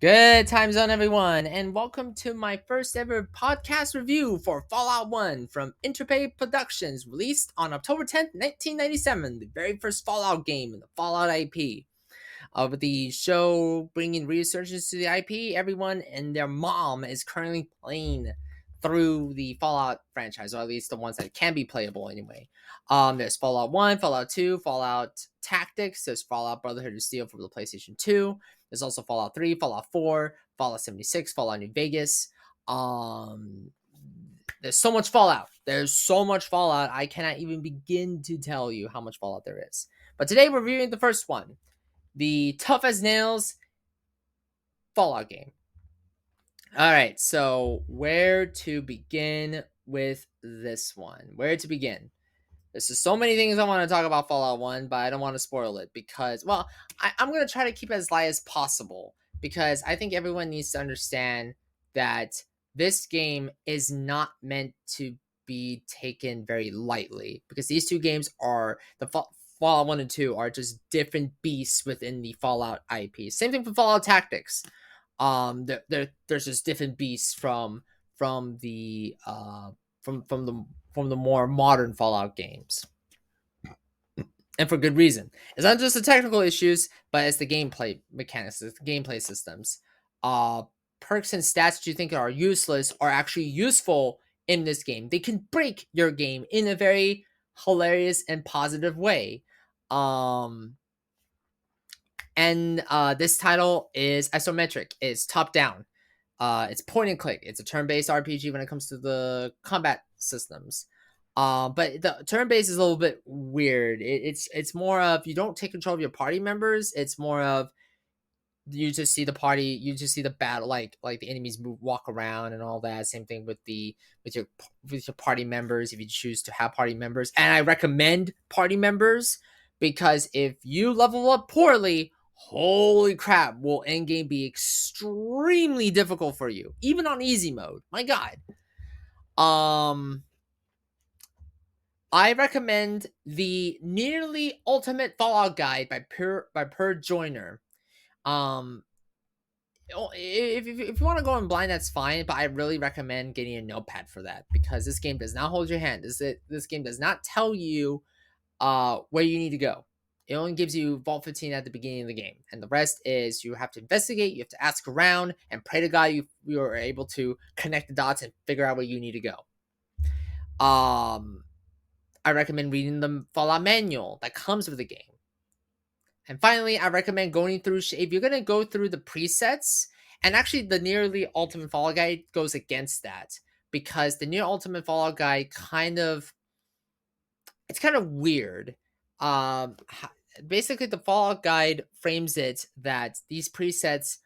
Good time zone, everyone, and welcome to my first ever podcast review for Fallout 1 from Interpay Productions, released on October 10th, 1997, the very first Fallout game in the Fallout IP. With the show bringing researchers to the IP, everyone and their mom is currently playing through the Fallout franchise, or at least the ones that can be playable anyway. There's Fallout 1, Fallout 2, Fallout Tactics, there's Fallout Brotherhood of Steel for the PlayStation 2, there's also Fallout 3, Fallout 4, Fallout 76, Fallout New Vegas. There's so much Fallout. There's so much Fallout. I cannot even begin to tell you how much Fallout there is. But today we're reviewing the first one, the tough as nails Fallout game. All right, so where to begin with this one? Where to begin? There's just so many things I want to talk about Fallout 1, but I don't want to spoil it because, well, I'm going to try to keep it as light as possible because I think everyone needs to understand that this game is not meant to be taken very lightly because these two games are, the Fallout 1 and 2 are just different beasts within the Fallout IP. Same thing for Fallout Tactics. There's just different beasts from the more modern Fallout games, and for good reason. It's not just the technical issues, but it's the gameplay mechanics, it's the gameplay systems. Perks and stats that you think are useless are actually useful in this game. They can break your game in a very hilarious and positive way. This title is isometric. It's top down. It's point and click. It's a turn-based RPG when it comes to the combat systems. But the turn-based is a little bit weird. It's more of, you don't take control of your party members. It's more of, you just see the party, you just see the battle, like the enemies walk around and all that. Same thing with your party members, if you choose to have party members. And I recommend party members because if you level up poorly, holy crap, will endgame be extremely difficult for you, even on easy mode. My God. I recommend the Nearly Ultimate Fallout Guide by Per Joyner. If you want to go in blind, that's fine, but I really recommend getting a notepad for that because this game does not hold your hand. This game does not tell you where you need to go. It only gives you Vault 15 at the beginning of the game, and the rest is you have to investigate, you have to ask around, and pray to God you are able to connect the dots and figure out where you need to go. I recommend reading the Fallout manual that comes with the game. And finally, I recommend going through, if you're going to go through the presets, and actually the Nearly Ultimate Fallout Guide goes against that, because the Near Ultimate Fallout Guide it's kind of weird. Basically, the Fallout Guide frames it that these presets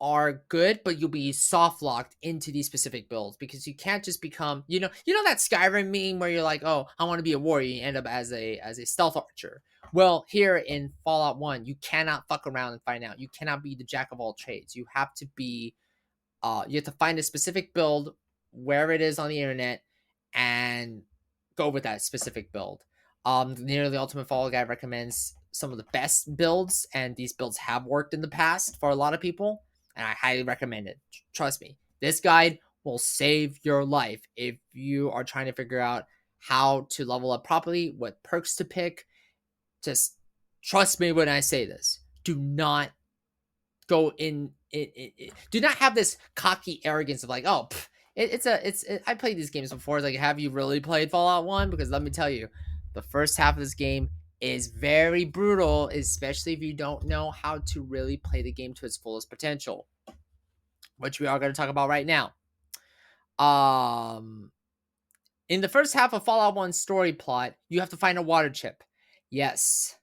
are good, but you'll be soft locked into these specific builds because you can't just become, you know that Skyrim meme where you're like, oh, I want to be a warrior, you end up as a stealth archer. Well, here in Fallout 1, you cannot fuck around and find out. You cannot be the jack of all trades. You have to be, you have to find a specific build where it is on the internet and go with that specific build. Nearly Ultimate Fallout Guide recommends some of the best builds, and these builds have worked in the past for a lot of people, and I highly recommend it. Trust me, this guide will save your life if you are trying to figure out how to level up properly, what perks to pick. Just trust me when I say this. Do not go in. Do not have this cocky arrogance of like, oh, I played these games before. It's like, have you really played Fallout 1? Because let me tell you, the first half of this game is very brutal, especially if you don't know how to really play the game to its fullest potential, which we are going to talk about right now. In the first half of Fallout 1's story plot, you have to find a water chip. Yes,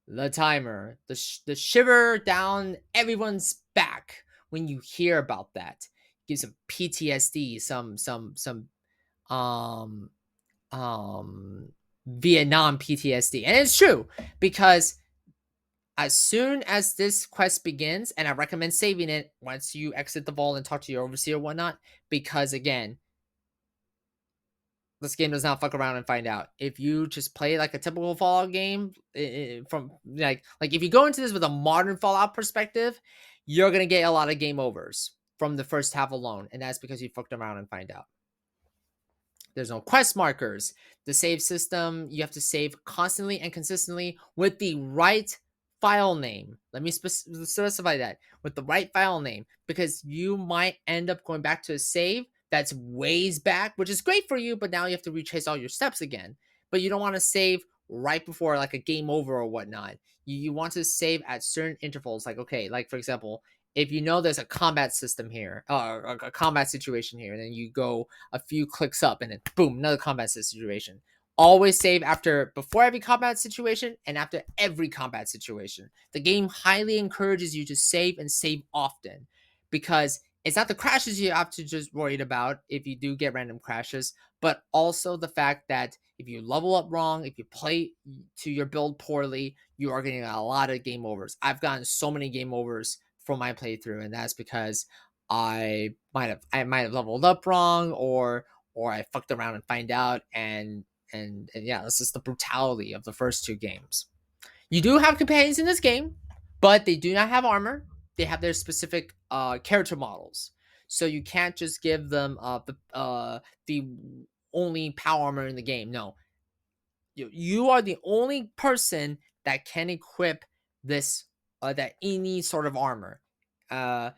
the timer, the shiver down everyone's back when you hear about that. It gives some PTSD, some Vietnam PTSD. And it's true, because as soon as this quest begins, and I recommend saving it once you exit the vault and talk to your overseer or whatnot, because again, this game does not fuck around and find out. If you just play like a typical Fallout game, from like if you go into this with a modern Fallout perspective, you're gonna get a lot of game overs from the first half alone, and that's because you fucked around and find out. There's no quest markers. The save system, you have to save constantly and consistently with the right file name. Let me specify that with the right file name, because you might end up going back to a save that's ways back, which is great for you, but now you have to retrace all your steps again. But you don't want to save right before like a game over or whatnot. You want to save at certain intervals, like, okay, like for example, if you know there's a combat system here, or a combat situation here, and then you go a few clicks up and then boom, another combat situation. Always save before every combat situation and after every combat situation. The game highly encourages you to save and save often, because it's not the crashes you have to just worried about if you do get random crashes, but also the fact that if you level up wrong, if you play to your build poorly, you are getting a lot of game overs. I've gotten so many game overs from my playthrough, and that's because I might have leveled up wrong, or I fucked around and find out, and yeah, this is the brutality of the first two games. You do have companions in this game, but they do not have armor. They have their specific character models, so you can't just give them the only power armor in the game. No, you are the only person that can equip this that any sort of armor, uh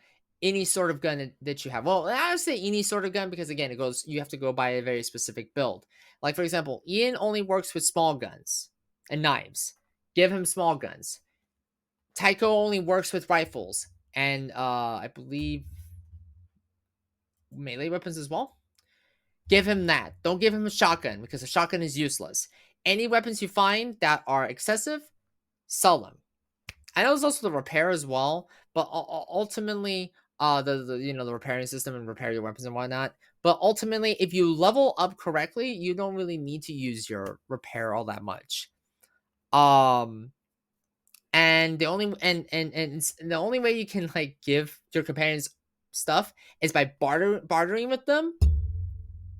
any sort of gun that you have. Well, I would say any sort of gun, because again, you have to go by a very specific build. Like for example, Ian only works with small guns and knives. Give him small guns. Tycho only works with rifles and I believe melee weapons as well. Give him that. Don't give him a shotgun, because a shotgun is useless. Any weapons you find that are excessive, sell them. I know there's also the repair as well, but ultimately, the repairing system and repair your weapons and whatnot. But ultimately, if you level up correctly, you don't really need to use your repair all that much. And the only and the only way you can like give your companions stuff is by bartering with them,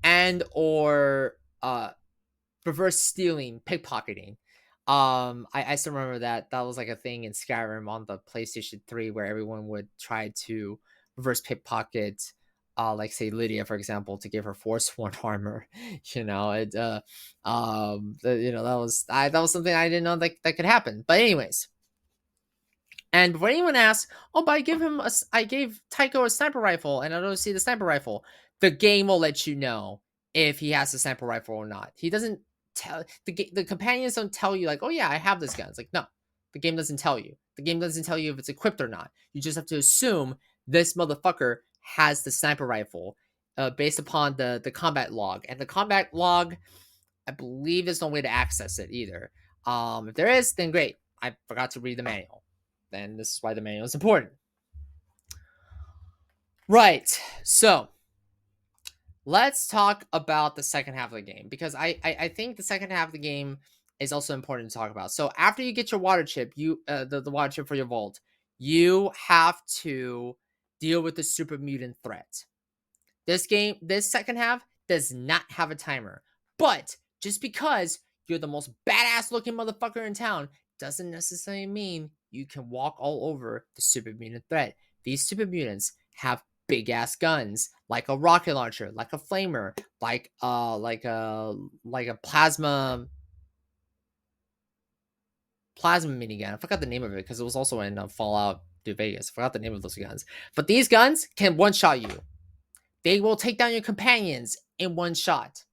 and or reverse stealing, pickpocketing. I still remember that was like a thing in Skyrim on the PlayStation 3, where everyone would try to reverse pickpocket, like say Lydia, for example, to give her Forsworn armor. You know, that was something I didn't know that could happen. But anyways, and when anyone asks, "Oh, but I gave Tycho a sniper rifle, and I don't see the sniper rifle," the game will let you know if he has a sniper rifle or not. He doesn't tell the companions don't tell you like, "Oh yeah, I have this gun." It's like, no, the game doesn't tell you. The game doesn't tell you if it's equipped or not. You just have to assume this motherfucker has the sniper rifle, based upon the combat log, and the combat log, I believe there's no way to access it either. If there is, then great. I forgot to read the manual. Then this is why the manual is important. Right. So let's talk about the second half of the game, because I think the second half of the game is also important to talk about. So after you get your water chip, the water chip for your vault, you have to deal with the super mutant threat. This second half does not have a timer, but just because you're the most badass looking motherfucker in town doesn't necessarily mean you can walk all over the super mutant threat. These super mutants have big ass guns, like a rocket launcher, like a flamer, like a plasma minigun. I forgot the name of it because it was also in Fallout New Vegas. I forgot the name of those guns. But these guns can one shot you. They will take down your companions in one shot.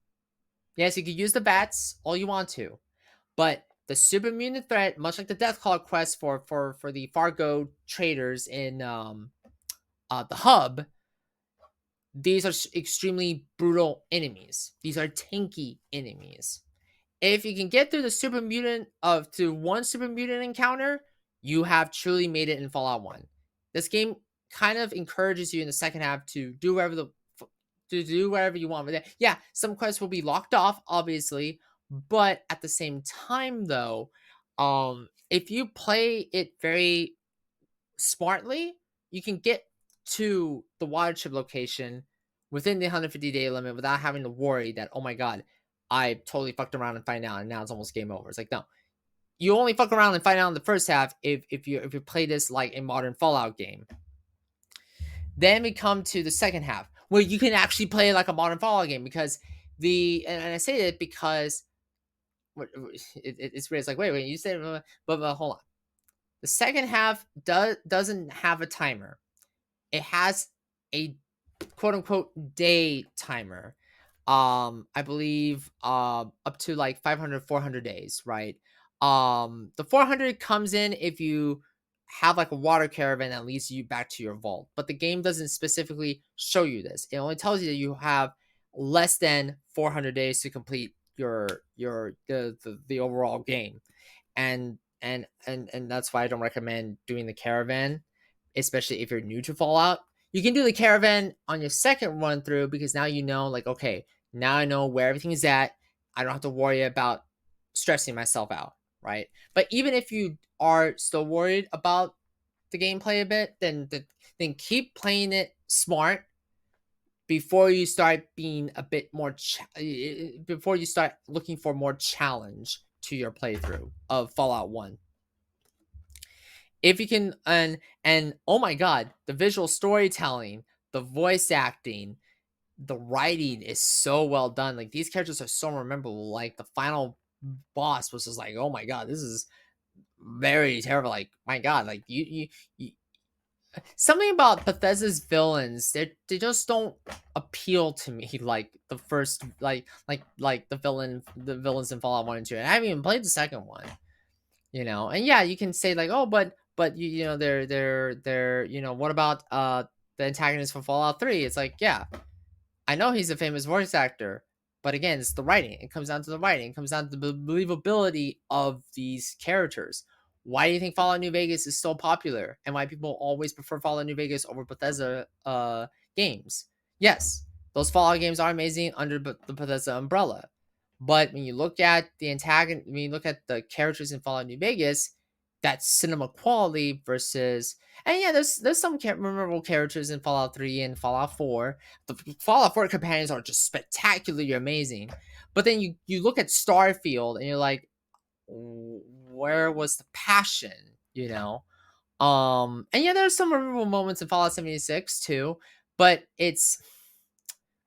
Yes, you can use the bats all you want to, but the super mutant threat, much like the Deathclaw quest for the Fargo traders in the hub, these are extremely brutal enemies. These are tanky enemies. If you can get through the super mutant to one super mutant encounter, you have truly made it in Fallout 1. This game kind of encourages you in the second half to do whatever you want with it. Yeah, some quests will be locked off, obviously, but at the same time, though, if you play it very smartly, you can get to the water chip location within the 150-day limit without having to worry that, oh my god, I totally fucked around and find out, and now it's almost game over. It's like, no, you only fuck around and find out in the first half if you play this like a modern Fallout game. Then we come to the second half where you can actually play like a modern Fallout game because and I say it because it's weird. It's like wait, you said but hold on. The second half doesn't have a timer. It has a quote unquote day timer. I believe up to like 500 400 days, right? The 400 comes in if you have like a water caravan that leads you back to your vault, but the game doesn't specifically show you this. It only tells you that you have less than 400 days to complete the overall game. And that's why I don't recommend doing the caravan, especially if you're new to Fallout. You can do the caravan on your second run through because now you know, like, okay, now I know where everything is at. I don't have to worry about stressing myself out, right? But even if you are still worried about the gameplay a bit, then keep playing it smart before you start being a bit more before you start looking for more challenge to your playthrough of Fallout 1. If you can, and oh my god, the visual storytelling, the voice acting, the writing is so well done. Like these characters are so memorable. Like the final boss was just like, oh my god, this is very terrible. Like my god, like you something about Bethesda's villains, they just don't appeal to me like the first like the villains in Fallout 1 and 2. And I haven't even played the second one, you know. And yeah, you can say like, oh, but you know, they're you know, what about the antagonist from Fallout 3? It's like, yeah, I know he's a famous voice actor, but again, it's the writing. It comes down to the writing. It comes down to the believability of these characters. Why do you think Fallout New Vegas is so popular, and why people always prefer Fallout New Vegas over Bethesda games? Yes, those Fallout games are amazing under the Bethesda umbrella, but when you look at the antagonist, when you look at the characters in Fallout New Vegas, that cinema quality versus, and yeah, there's some memorable characters in Fallout 3 and Fallout 4. The Fallout 4 companions are just spectacularly amazing, but then you look at Starfield and you're like, where was the passion, you know? And yeah, there's some memorable moments in Fallout 76 too, but it's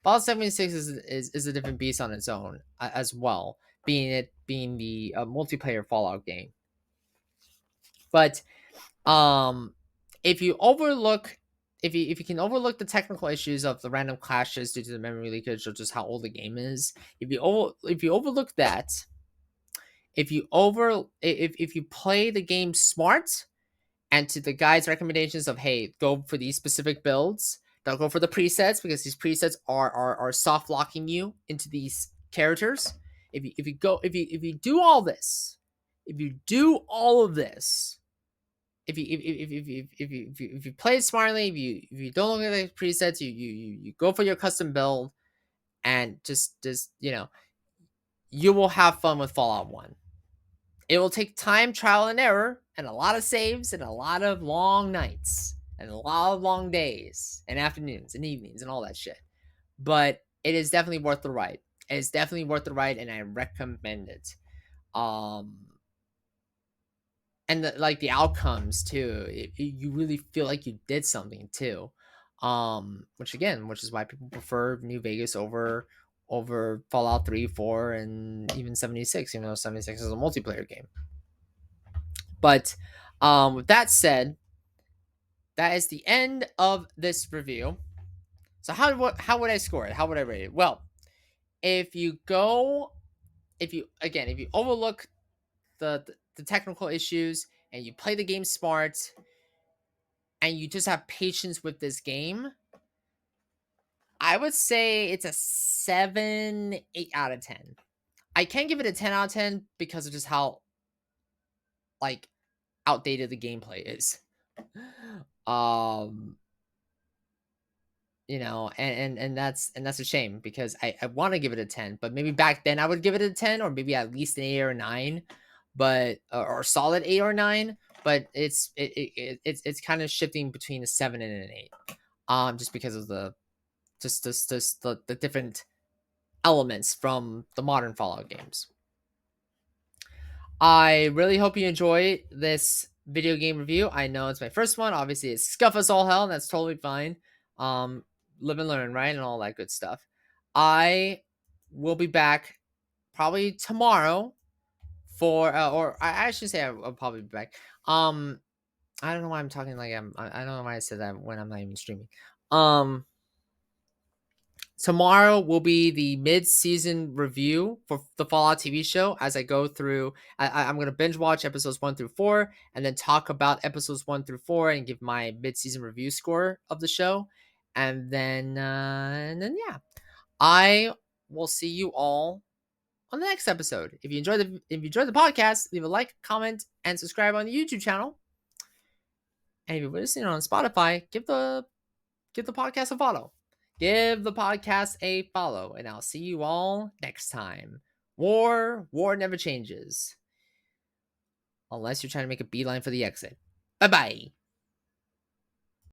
Fallout 76 is a different beast on its own as well, being the multiplayer Fallout game. But um if you overlook, if you can overlook the technical issues of the random clashes due to the memory leakage or just how old the game is, if you overlook that, if you play the game smart and to the guide's recommendations of, hey, go for these specific builds, don't go for the presets because these presets are soft locking you into these characters. If you do all this, if you do all of this, if you play it smartly, if you don't look at the presets, you go for your custom build, and just you know, you will have fun with Fallout 1. It will take time, trial and error, and a lot of saves, and a lot of long nights, and a lot of long days, and afternoons, and evenings, and all that shit. But it is definitely worth the ride. It is definitely worth the ride, and I recommend it. And like the outcomes too, you really feel like you did something too. Which is why people prefer New Vegas over Fallout 3, 4, and even 76, even though 76 is a multiplayer game. But with that said, that is the end of this review. So how would I score it? How would I rate it? Well, if you overlook the technical issues and you play the game smart and you just have patience with this game, I would say it's a 7, 8 out of 10. I can't give it a 10 out of 10 because of just how like outdated the gameplay is. You know, and that's a shame because I want to give it a 10, but maybe back then I would give it a 10 or maybe at least an 8 or 9, but or solid 8 or 9, but it's kind of shifting between a 7 and an 8. Just because of the the different elements from the modern Fallout games. I really hope you enjoy this video game review. I know it's my first one. Obviously, it's scuff as all hell, and that's totally fine. Live and learn, right? And all that good stuff. I will be back probably tomorrow for, or I should say I'll probably be back. Um, I don't know why I'm talking like I don't know why I said that when I'm not even streaming. Um, Tomorrow will be the mid-season review for the Fallout TV show. As I go through, I'm gonna binge watch episodes 1 through 4, and then talk about episodes 1 through 4, and give my mid-season review score of the show, and then yeah, I will see you all on the next episode. If you enjoyed the podcast, leave a like, comment, and subscribe on the YouTube channel. And if you're listening on Spotify, give the podcast a follow. Give the podcast a follow, and I'll see you all next time. War never changes. Unless you're trying to make a beeline for the exit. Bye bye.